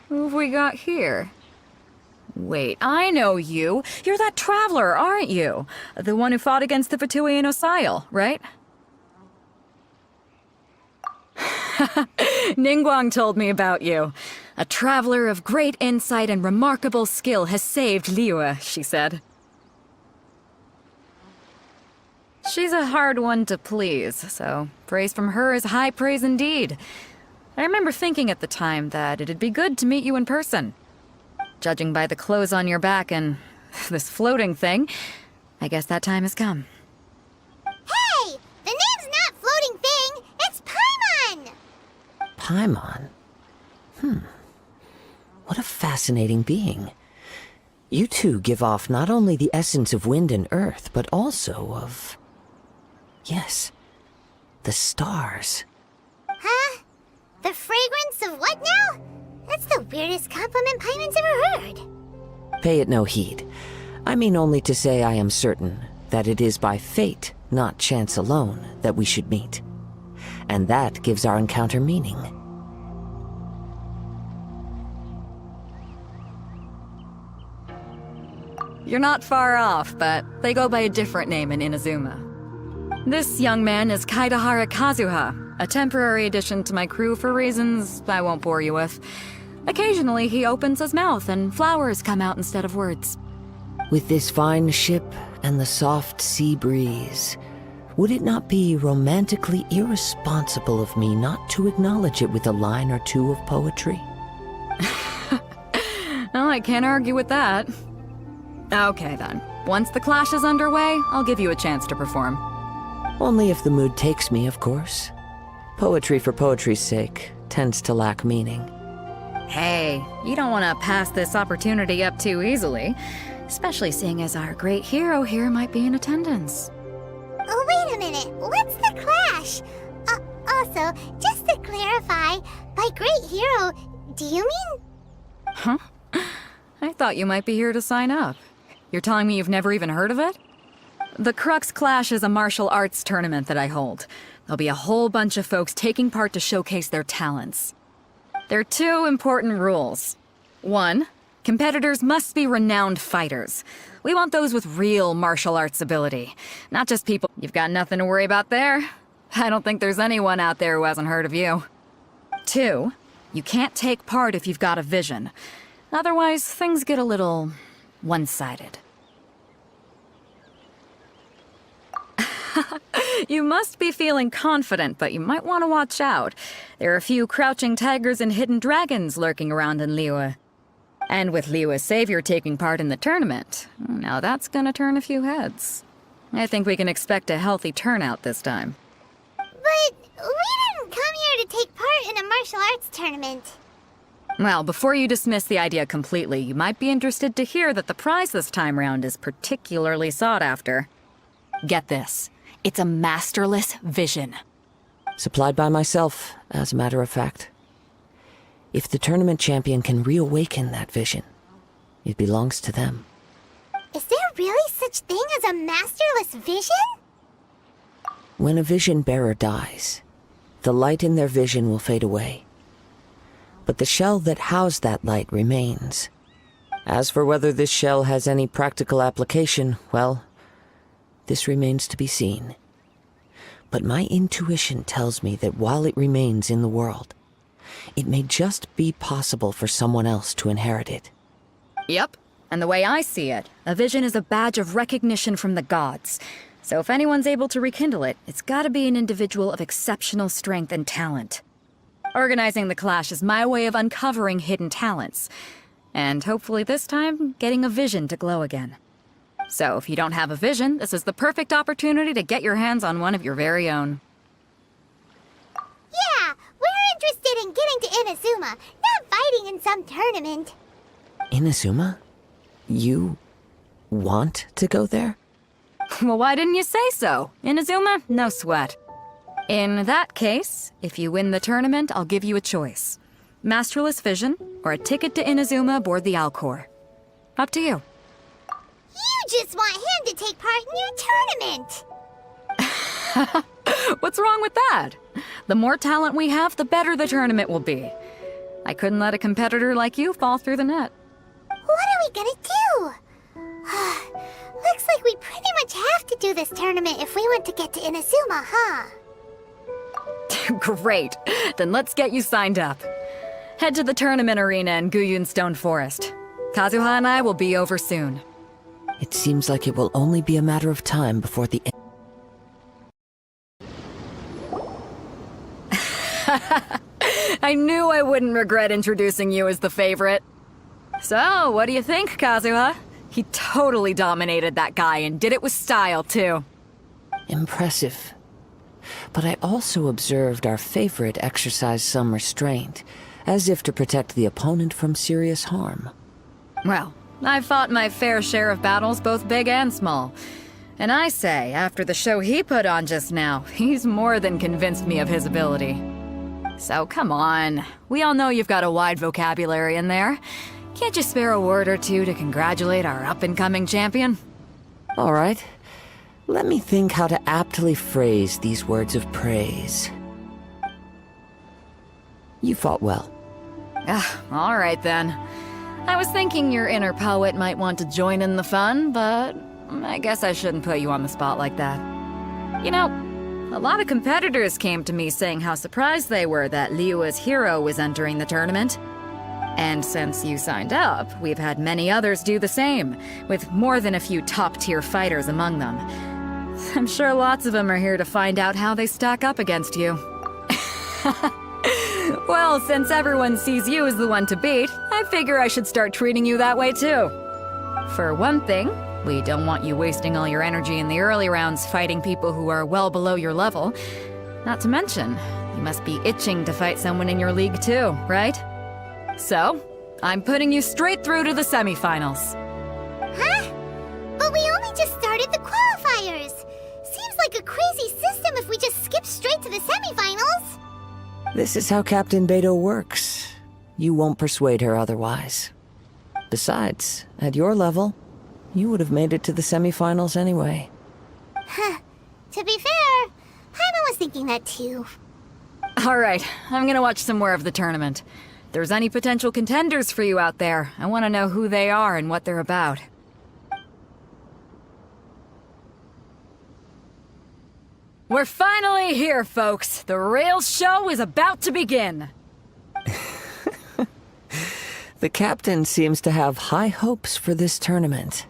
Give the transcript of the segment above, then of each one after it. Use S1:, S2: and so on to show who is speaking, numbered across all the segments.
S1: Who have we got here? Wait, I know you. You're that traveler, aren't you? The one who fought against the Fatui and Osile, right? Ningguang told me about you. A traveler of great insight and remarkable skill has saved Liyue, she said. She's a hard one to please, so praise from her is high praise indeed. I remember thinking at the time that it'd be good to meet you in person. Judging by the clothes on your back and this floating thing, I guess that time has come.
S2: Hey! The name's not Floating Thing, it's Paimon!
S3: Paimon? What a fascinating being. You two give off not only the essence of wind and earth, but also of... yes, the stars.
S2: Huh? The fragrance of what now? That's the weirdest compliment Paimon's ever heard.
S3: Pay it no heed. I mean only to say I am certain that it is by fate, not chance alone, that we should meet. And that gives our encounter meaning.
S1: You're not far off, but they go by a different name in Inazuma. This young man is Kaidahara Kazuha, a temporary addition to my crew for reasons I won't bore you with. Occasionally, he opens his mouth and flowers come out instead of words.
S3: With this fine ship and the soft sea breeze, would it not be romantically irresponsible of me not to acknowledge it with a line or two of poetry?
S1: Oh, I can't argue with that. Okay then. Once the clash is underway, I'll give you a chance to perform.
S3: Only if the mood takes me, of course. Poetry for poetry's sake tends to lack meaning.
S1: Hey, you don't want to pass this opportunity up too easily, especially seeing as our great hero here might be in attendance.
S2: Oh, wait a minute. What's the clash? Also, just to clarify, by great hero, do you mean...
S1: Huh? I thought you might be here to sign up. You're telling me you've never even heard of it? The Crux Clash is a martial arts tournament that I hold. There'll be a whole bunch of folks taking part to showcase their talents. There are two important rules. 1, competitors must be renowned fighters. We want those with real martial arts ability, not just people. You've got nothing to worry about there. I don't think there's anyone out there who hasn't heard of you. 2, you can't take part if you've got a vision. Otherwise, things get a little one-sided. You must be feeling confident, but you might want to watch out. There are a few crouching tigers and hidden dragons lurking around in Liyue. And with Liyue's savior taking part in the tournament, now that's gonna turn a few heads. I think we can expect a healthy turnout this time.
S2: But we didn't come here to take part in a martial arts tournament.
S1: Well, before you dismiss the idea completely, you might be interested to hear that the prize this time round is particularly sought after. Get this. It's a masterless vision.
S3: Supplied by myself, as a matter of fact. If the tournament champion can reawaken that vision, it belongs to them.
S2: Is there really such thing as a masterless vision?
S3: When a vision bearer dies, the light in their vision will fade away. But the shell that housed that light remains. As for whether this shell has any practical application, well, this remains to be seen. But my intuition tells me that while it remains in the world, it may just be possible for someone else to inherit it.
S1: Yep. And the way I see it, a vision is a badge of recognition from the gods. So if anyone's able to rekindle it, it's gotta be an individual of exceptional strength and talent. Organizing the clash is my way of uncovering hidden talents. And hopefully this time, getting a vision to glow again. So if you don't have a vision, this is the perfect opportunity to get your hands on one of your very own.
S2: Yeah, we're interested in getting to Inazuma, not fighting in some tournament.
S3: Inazuma? You want to go there?
S1: Well, why didn't you say so? Inazuma? No sweat. In that case, if you win the tournament, I'll give you a choice. Masterless Vision, or a ticket to Inazuma aboard the Alcor. Up to you.
S2: You just want him to take part in your tournament!
S1: What's wrong with that? The more talent we have, the better the tournament will be. I couldn't let a competitor like you fall through the net.
S2: What are we gonna do? Looks like we pretty much have to do this tournament if we want to get to Inazuma, huh?
S1: Great. Then let's get you signed up. Head to the tournament arena in Guyun Stone Forest. Kazuha and I will be over soon.
S3: It seems like it will only be a matter of time before the
S1: I knew I wouldn't regret introducing you as the favorite. So, what do you think, Kazuha? He totally dominated that guy and did it with style, too.
S3: Impressive. But I also observed our favorite exercise some restraint, as if to protect the opponent from serious harm.
S1: Well, I've fought my fair share of battles, both big and small. And I say, after the show he put on just now, he's more than convinced me of his ability. So come on, we all know you've got a wide vocabulary in there. Can't you spare a word or two to congratulate our up-and-coming champion?
S3: All right. Let me think how to aptly phrase these words of praise. You fought well.
S1: All right then. I was thinking your inner poet might want to join in the fun, but I guess I shouldn't put you on the spot like that. You know, a lot of competitors came to me saying how surprised they were that Liyue's hero was entering the tournament. And since you signed up, we've had many others do the same, with more than a few top-tier fighters among them. I'm sure lots of them are here to find out how they stack up against you. Well, since everyone sees you as the one to beat, I figure I should start treating you that way too. For one thing, we don't want you wasting all your energy in the early rounds fighting people who are well below your level. Not to mention, you must be itching to fight someone in your league too, right? So, I'm putting you straight through to the semifinals.
S2: Huh? But we only just started the qualifiers. Seems like a crazy system if we just skip straight to the semifinals.
S3: This is how Captain Beto works. You won't persuade her otherwise. Besides, at your level, you would have made it to the semifinals anyway.
S2: Huh. To be fair, Paimon was thinking that too.
S1: All right, I'm gonna watch some more of the tournament. If there's any potential contenders for you out there, I want to know who they are and what they're about. We're finally here, folks. The real show is about to begin.
S3: The captain seems to have high hopes for this tournament.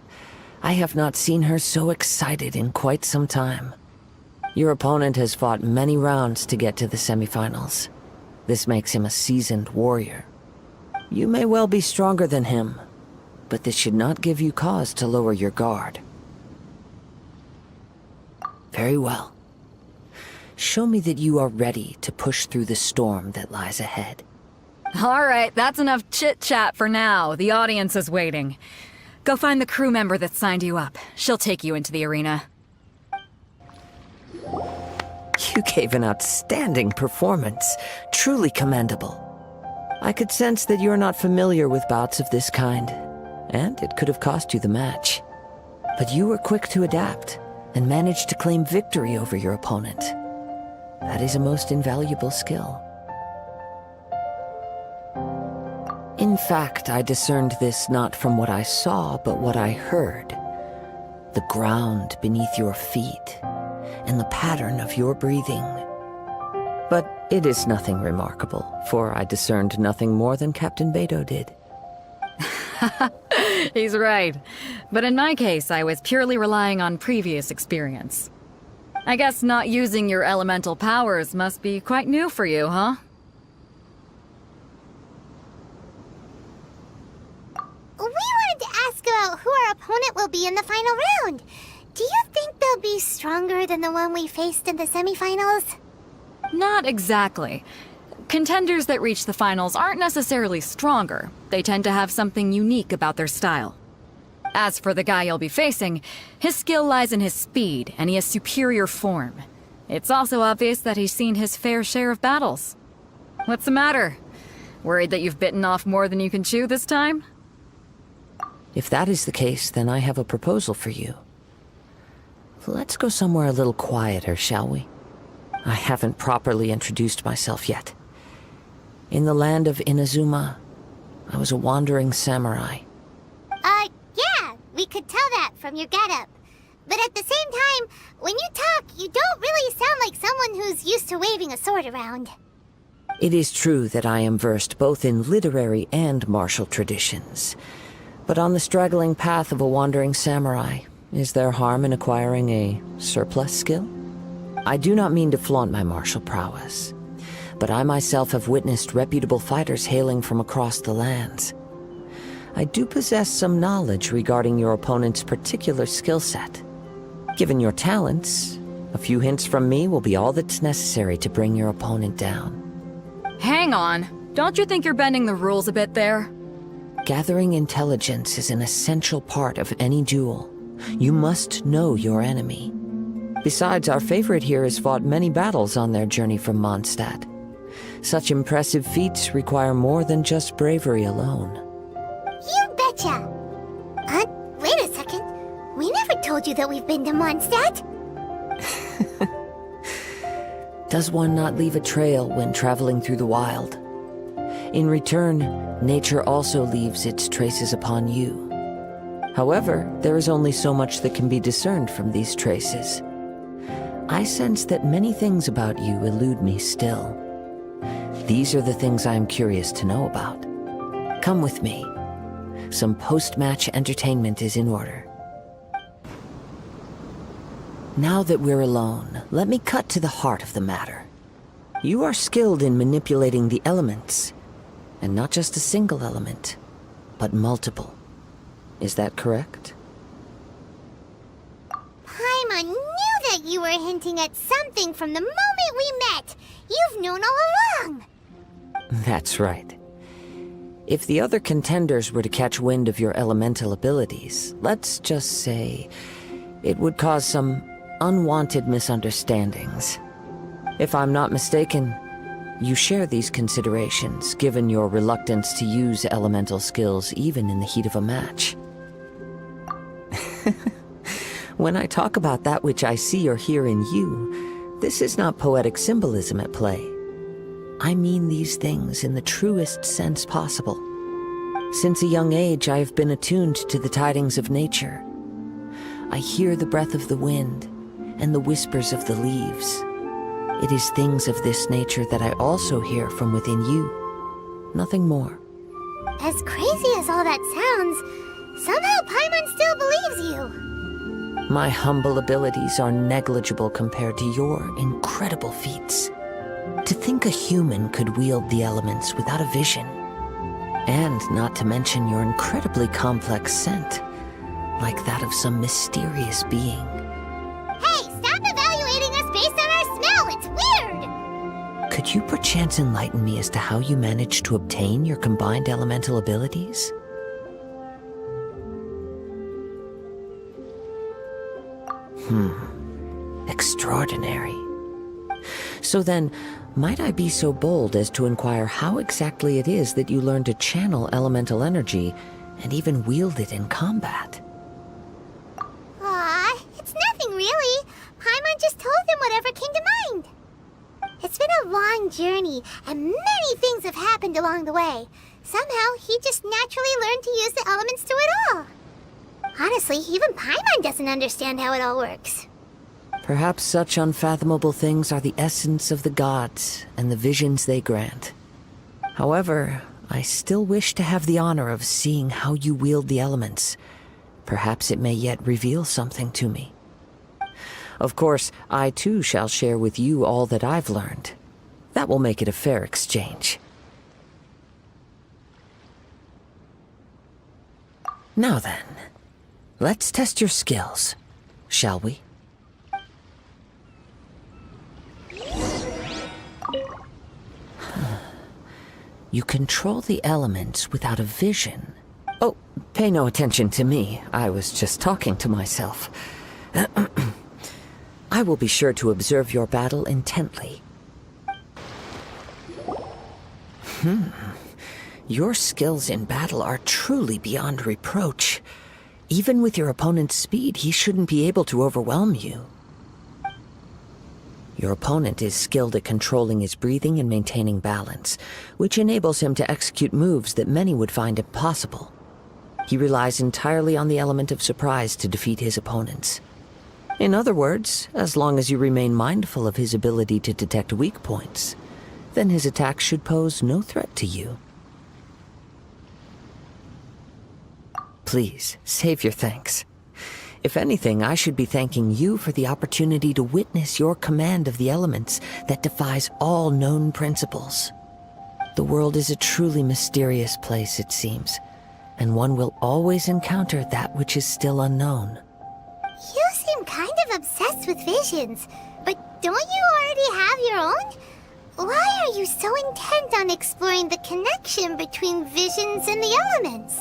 S3: I have not seen her so excited in quite some time. Your opponent has fought many rounds to get to the semifinals. This makes him a seasoned warrior. You may well be stronger than him, but this should not give you cause to lower your guard. Very well. Show me that you are ready to push through the storm that lies ahead.
S1: All right, that's enough chit-chat for now. The audience is waiting. Go find the crew member that signed you up. She'll take you into the arena.
S3: You gave an outstanding performance. Truly commendable. I could sense that you're not familiar with bouts of this kind, and it could have cost you the match. But you were quick to adapt, and managed to claim victory over your opponent. That is a most invaluable skill. In fact, I discerned this not from what I saw, but what I heard. The ground beneath your feet, and the pattern of your breathing. But it is nothing remarkable, for I discerned nothing more than Captain Beto did.
S1: He's right. But in my case, I was purely relying on previous experience. I guess not using your elemental powers must be quite new for you, huh?
S2: We wanted to ask about who our opponent will be in the final round. Do you think they'll be stronger than the one we faced in the semifinals?
S1: Not exactly. Contenders that reach the finals aren't necessarily stronger. They tend to have something unique about their style. As for the guy you'll be facing, his skill lies in his speed, and he has superior form. It's also obvious that he's seen his fair share of battles. What's the matter? Worried that you've bitten off more than you can chew this time?
S3: If that is the case, then I have a proposal for you. Let's go somewhere a little quieter, shall we? I haven't properly introduced myself yet. In the land of Inazuma, I was a wandering samurai.
S2: Yeah, we could tell that from your getup. But at the same time, when you talk, you don't really sound like someone who's used to waving a sword around.
S3: It is true that I am versed both in literary and martial traditions. But on the straggling path of a wandering samurai, is there harm in acquiring a surplus skill? I do not mean to flaunt my martial prowess, but I myself have witnessed reputable fighters hailing from across the lands. I do possess some knowledge regarding your opponent's particular skill set. Given your talents, a few hints from me will be all that's necessary to bring your opponent down.
S1: Hang on. Don't you think you're bending the rules a bit there?
S3: Gathering intelligence is an essential part of any duel. You must know your enemy. Besides, our favorite here has fought many battles on their journey from Mondstadt. Such impressive feats require more than just bravery alone.
S2: You betcha! Wait a second. We never told you that we've been to Mondstadt.
S3: Does one not leave a trail when traveling through the wild? In return, nature also leaves its traces upon you. However, there is only so much that can be discerned from these traces. I sense that many things about you elude me still. These are the things I am curious to know about. Come with me. Some post-match entertainment is in order. Now that we're alone, let me cut to the heart of the matter. You are skilled in manipulating the elements, and not just a single element, but multiple. Is that correct?
S2: Paimon knew that you were hinting at something from the moment we met. You've known all along.
S3: That's right. If the other contenders were to catch wind of your elemental abilities, let's just say it would cause some unwanted misunderstandings. If I'm not mistaken, you share these considerations, given your reluctance to use elemental skills even in the heat of a match. When I talk about that which I see or hear in you, this is not poetic symbolism at play. I mean these things in the truest sense possible. Since a young age, I have been attuned to the tidings of nature. I hear the breath of the wind and the whispers of the leaves. It is things of this nature that I also hear from within you. Nothing more.
S2: As crazy as all that sounds, somehow Paimon still believes you.
S3: My humble abilities are negligible compared to your incredible feats. To think a human could wield the elements without a vision. And not to mention your incredibly complex scent, like that of some mysterious being.
S2: Hey, stop evaluating us based on our smell! It's weird!
S3: Could you perchance enlighten me as to how you managed to obtain your combined elemental abilities? Extraordinary. So then, might I be so bold as to inquire how exactly it is that you learned to channel elemental energy and even wield it in combat?
S2: Aw, it's nothing really. Paimon just told him whatever came to mind. It's been a long journey, and many things have happened along the way. Somehow, he just naturally learned to use the elements through it all. Honestly, even Paimon doesn't understand how it all works.
S3: Perhaps such unfathomable things are the essence of the gods and the visions they grant. However, I still wish to have the honor of seeing how you wield the elements. Perhaps it may yet reveal something to me. Of course, I too shall share with you all that I've learned. That will make it a fair exchange. Now then, let's test your skills, shall we? You control the elements without a vision. Oh, pay no attention to me. I was just talking to myself. I will be sure to observe your battle intently. Your skills in battle are truly beyond reproach. Even with your opponent's speed, he shouldn't be able to overwhelm you. Your opponent is skilled at controlling his breathing and maintaining balance, which enables him to execute moves that many would find impossible. He relies entirely on the element of surprise to defeat his opponents. In other words, as long as you remain mindful of his ability to detect weak points, then his attacks should pose no threat to you. Please, save your thanks. If anything, I should be thanking you for the opportunity to witness your command of the elements that defies all known principles. The world is a truly mysterious place, it seems, and one will always encounter that which is still unknown.
S2: You seem kind of obsessed with visions, but don't you already have your own? Why are you so intent on exploring the connection between visions and the elements?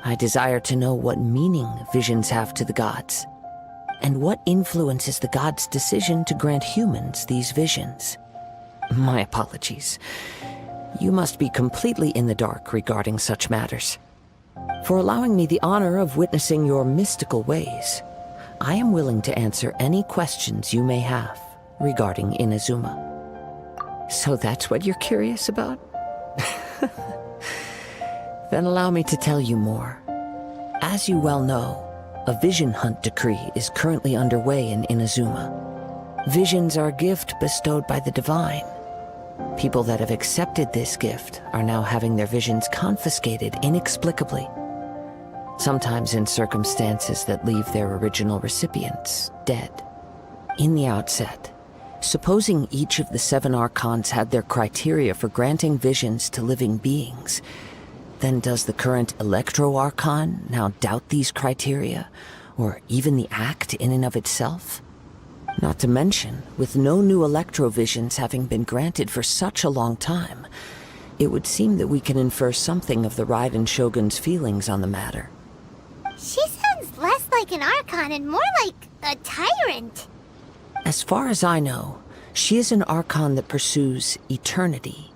S3: I desire to know what meaning visions have to the gods, and what influences the gods' decision to grant humans these visions. My apologies. You must be completely in the dark regarding such matters. For allowing me the honor of witnessing your mystical ways, I am willing to answer any questions you may have regarding Inazuma. So that's what you're curious about? Then allow me to tell you more. As you well know, a vision hunt decree is currently underway in Inazuma. Visions are a gift bestowed by the divine. People that have accepted this gift are now having their visions confiscated inexplicably. Sometimes in circumstances that leave their original recipients dead. In the outset, supposing each of the 7 archons had their criteria for granting visions to living beings, then does the current Electro-Archon now doubt these criteria, or even the act in and of itself? Not to mention, with no new Electro-Visions having been granted for such a long time, it would seem that we can infer something of the Raiden Shogun's feelings on the matter.
S2: She sounds less like an Archon and more like a tyrant.
S3: As far as I know, she is an Archon that pursues eternity.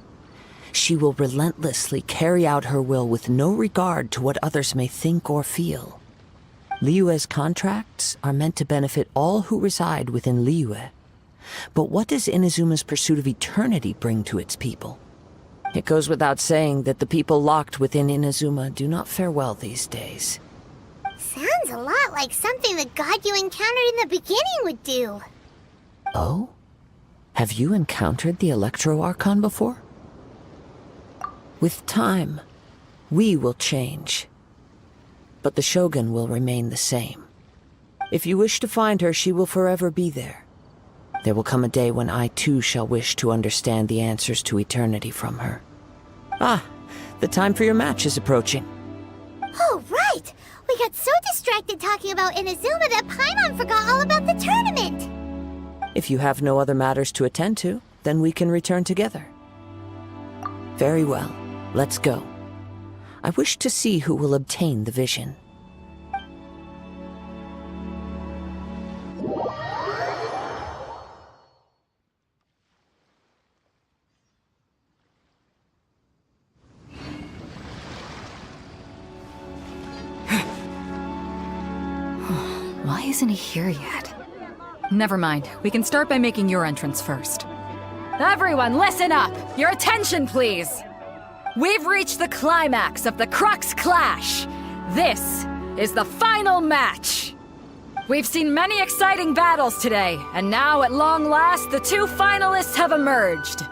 S3: She will relentlessly carry out her will with no regard to what others may think or feel. Liyue's contracts are meant to benefit all who reside within Liyue. But what does Inazuma's pursuit of eternity bring to its people? It goes without saying that the people locked within Inazuma do not fare well these days.
S2: Sounds a lot like something the god you encountered in the beginning would do.
S3: Oh? Have you encountered the Electro-Archon before? With time, we will change. But the Shogun will remain the same. If you wish to find her, she will forever be there. There will come a day when I too shall wish to understand the answers to eternity from her. Ah, the time for your match is approaching.
S2: Oh, right! We got so distracted talking about Inazuma that Paimon forgot all about the tournament!
S3: If you have no other matters to attend to, then we can return together. Very well. Let's go. I wish to see who will obtain the vision.
S1: Why isn't he here yet? Never mind. We can start by making your entrance first. Everyone, listen up! Your attention, please! We've reached the climax of the Crux Clash! This is the final match! We've seen many exciting battles today, and now at long last, the 2 finalists have emerged.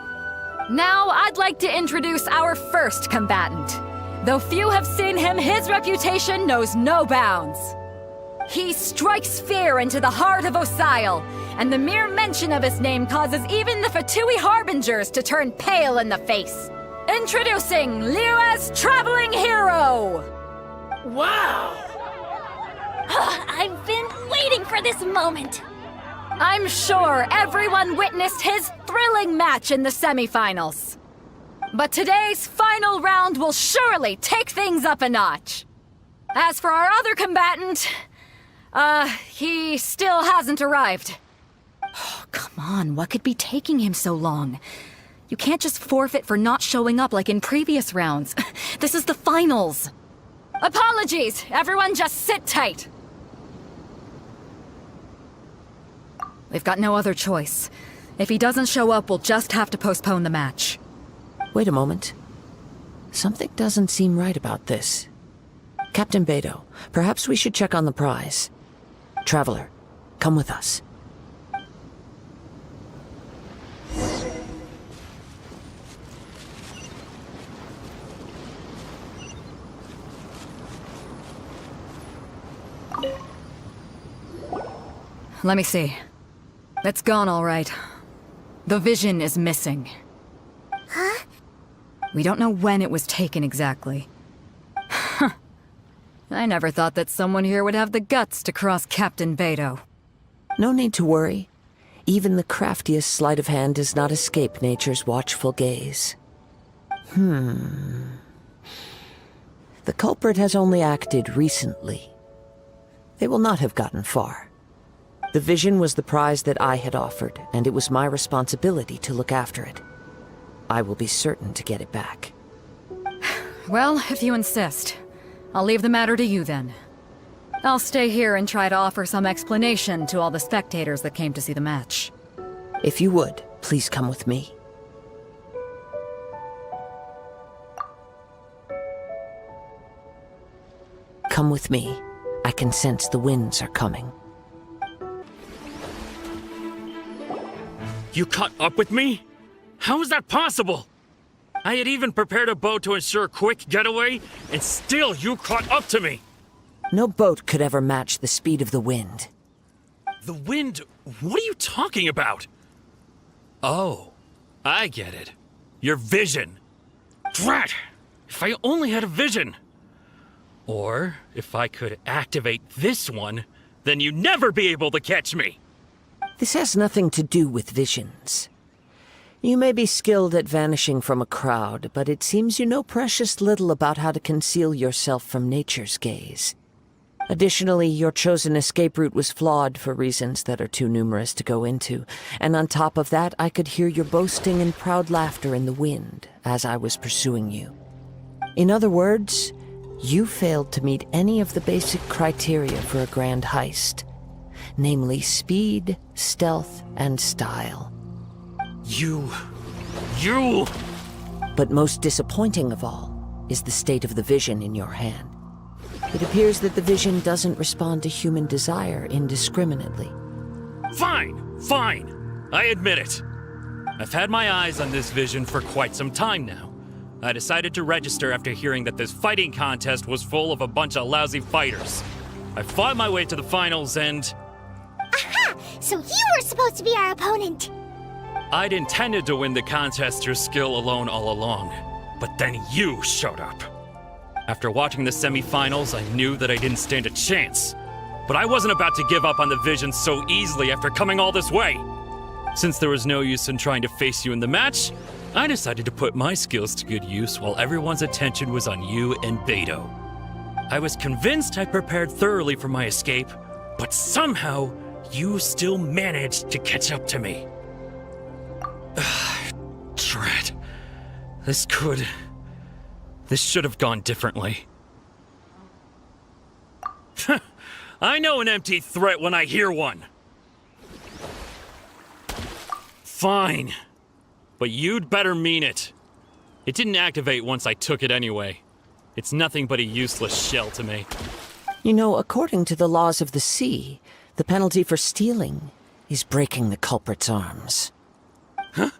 S1: Now, I'd like to introduce our first combatant. Though few have seen him, his reputation knows no bounds. He strikes fear into the heart of Osile, and the mere mention of his name causes even the Fatui Harbingers to turn pale in the face. Introducing Liyue's traveling hero!
S4: Wow! I've been waiting for this moment!
S1: I'm sure everyone witnessed his thrilling match in the semifinals. But today's final round will surely take things up a notch. As for our other combatant, he still hasn't arrived. Oh, come on, what could be taking him so long? You can't just forfeit for not showing up like in previous rounds. This is the finals. Apologies, everyone just sit tight. We've got no other choice. If he doesn't show up, we'll just have to postpone the match.
S3: Wait a moment. Something doesn't seem right about this. Captain Beto, perhaps we should check on the prize. Traveler, come with us.
S1: Let me see. It's gone all right. The vision is missing.
S2: Huh?
S1: We don't know when it was taken exactly. I never thought that someone here would have the guts to cross Captain Beto.
S3: No need to worry. Even the craftiest sleight of hand does not escape nature's watchful gaze. The culprit has only acted recently. They will not have gotten far. The vision was the prize that I had offered, and it was my responsibility to look after it. I will be certain to get it back.
S1: Well, if you insist. I'll leave the matter to you then. I'll stay here and try to offer some explanation to all the spectators that came to see the match.
S3: If you would, please come with me. Come with me. I can sense the winds are coming.
S5: You caught up with me? How is that possible? I had even prepared a boat to ensure a quick getaway, and still you caught up to me!
S3: No boat could ever match the speed of the wind.
S5: The wind? What are you talking about? Oh, I get it. Your vision. Drat! If I only had a vision! Or, if I could activate this one, then you'd never be able to catch me!
S3: This has nothing to do with visions. You may be skilled at vanishing from a crowd, but it seems you know precious little about how to conceal yourself from nature's gaze. Additionally, your chosen escape route was flawed for reasons that are too numerous to go into, and on top of that, I could hear your boasting and proud laughter in the wind as I was pursuing you. In other words, you failed to meet any of the basic criteria for a grand heist, namely speed, stealth, and style.
S5: You...
S3: But most disappointing of all is the state of the vision in your hand. It appears that the vision doesn't respond to human desire indiscriminately.
S5: Fine. I admit it. I've had my eyes on this vision for quite some time now. I decided to register after hearing that this fighting contest was full of a bunch of lousy fighters. I fought my way to the finals and...
S2: Aha! So you were supposed to be our opponent!
S5: I'd intended to win the contest through skill alone all along, but then you showed up. After watching the semifinals, I knew that I didn't stand a chance. But I wasn't about to give up on the vision so easily after coming all this way. Since there was no use in trying to face you in the match, I decided to put my skills to good use while everyone's attention was on you and Beto. I was convinced I prepared thoroughly for my escape, but somehow you still managed to catch up to me. Drat. This should have gone differently. I know an empty threat when I hear one. Fine. But you'd better mean it. It didn't activate once I took it anyway. It's nothing but a useless shell to me.
S3: You know, according to the laws of the sea, the penalty for stealing is breaking the culprit's arms.
S5: Huh?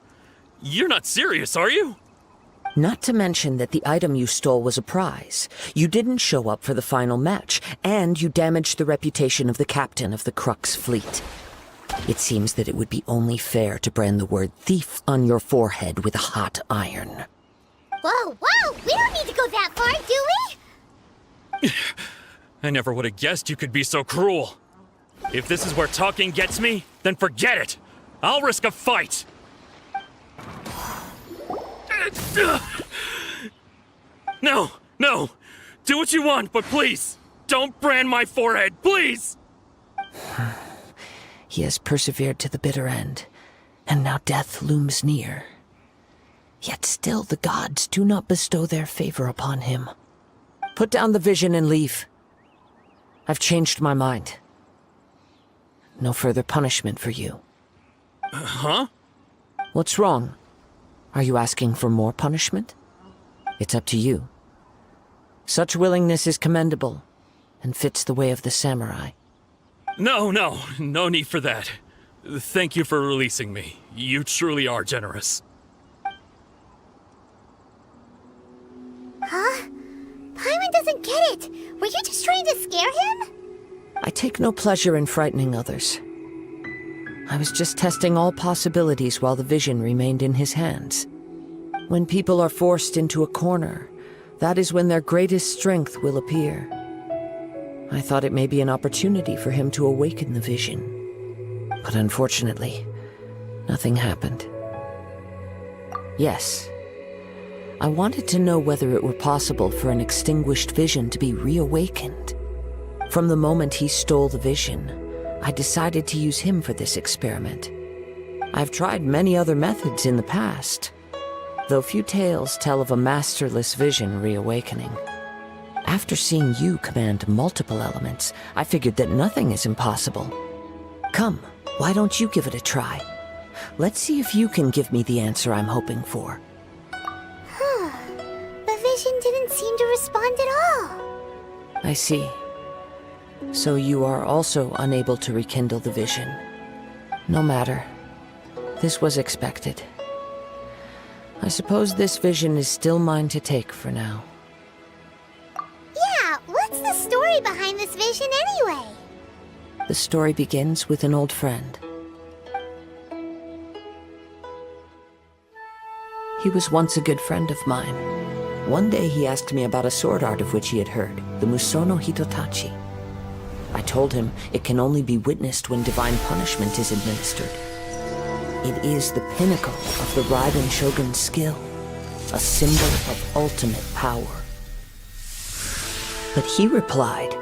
S5: You're not serious, are you?
S3: Not to mention that the item you stole was a prize. You didn't show up for the final match, and you damaged the reputation of the captain of the Crux fleet. It seems that it would be only fair to brand the word thief on your forehead with a hot iron.
S2: Whoa, we don't need to go that far, do we?
S5: I never would have guessed you could be so cruel. If this is where talking gets me, then forget it. I'll risk a fight. No. Do what you want, but please, don't brand my forehead, please!
S3: He has persevered to the bitter end, and now death looms near. Yet still the gods do not bestow their favor upon him. Put down the vision and leave. I've changed my mind. No further punishment for you.
S5: Huh?
S3: What's wrong? Are you asking for more punishment? It's up to you. Such willingness is commendable, and fits the way of the samurai.
S5: No need for that. Thank you for releasing me. You truly are generous.
S2: Huh? Paimon doesn't get it. Were you just trying to scare him?
S3: I take no pleasure in frightening others. I was just testing all possibilities while the vision remained in his hands. When people are forced into a corner, that is when their greatest strength will appear. I thought it may be an opportunity for him to awaken the vision. But unfortunately, nothing happened. Yes, I wanted to know whether it were possible for an extinguished vision to be reawakened. From the moment he stole the vision, I decided to use him for this experiment. I've tried many other methods in the past, though few tales tell of a masterless vision reawakening. After seeing you command multiple elements, I figured that nothing is impossible. Come, why don't you give it a try? Let's see if you can give me the answer I'm hoping for.
S2: The vision didn't seem to respond at all.
S3: I see. So you are also unable to rekindle the vision. No matter. This was expected. I suppose this vision is still mine to take for now.
S2: Yeah, what's the story behind this vision anyway?
S3: The story begins with an old friend. He was once a good friend of mine. One day he asked me about a sword art of which he had heard, the Musono Hitotachi. I told him it can only be witnessed when divine punishment is administered. It is the pinnacle of the Raiden Shogun's skill, a symbol of ultimate power. But he replied,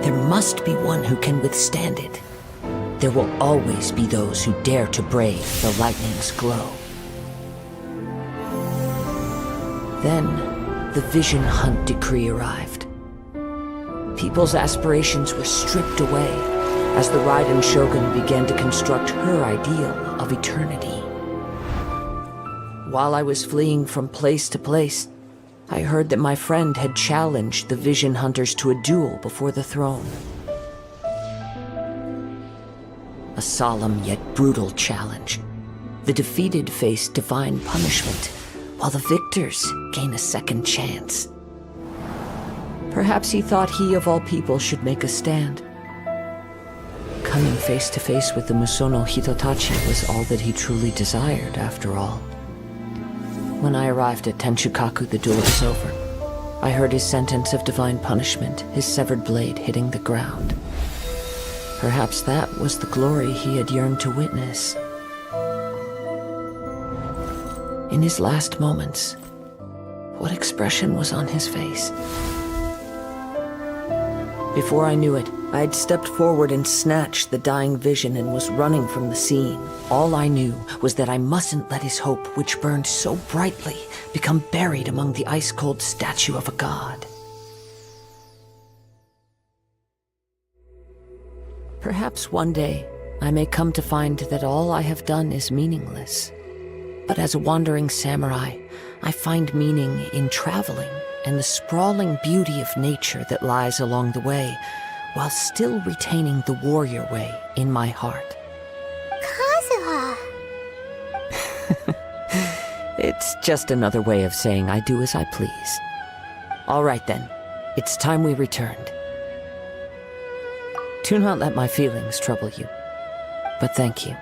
S3: there must be one who can withstand it. There will always be those who dare to brave the lightning's glow. Then, the Vision Hunt decree arrived. People's aspirations were stripped away as the Raiden Shogun began to construct her ideal of eternity. While I was fleeing from place to place, I heard that my friend had challenged the Vision Hunters to a duel before the throne. A solemn yet brutal challenge. The defeated face divine punishment, while the victors gain a second chance. Perhaps he thought he of all people should make a stand. Coming face to face with the Musono Hitotachi was all that he truly desired, after all. When I arrived at Tenchukaku, the duel was over. I heard his sentence of divine punishment, his severed blade hitting the ground. Perhaps that was the glory he had yearned to witness. In his last moments, what expression was on his face? Before I knew it, I had stepped forward and snatched the dying vision and was running from the scene. All I knew was that I mustn't let his hope, which burned so brightly, become buried among the ice-cold statue of a god. Perhaps one day, I may come to find that all I have done is meaningless. But as a wandering samurai, I find meaning in traveling and the sprawling beauty of nature that lies along the way, while still retaining the warrior way in my heart.
S2: Kazuha!
S3: It's just another way of saying I do as I please. All right then, it's time we returned. Do not let my feelings trouble you, but thank you.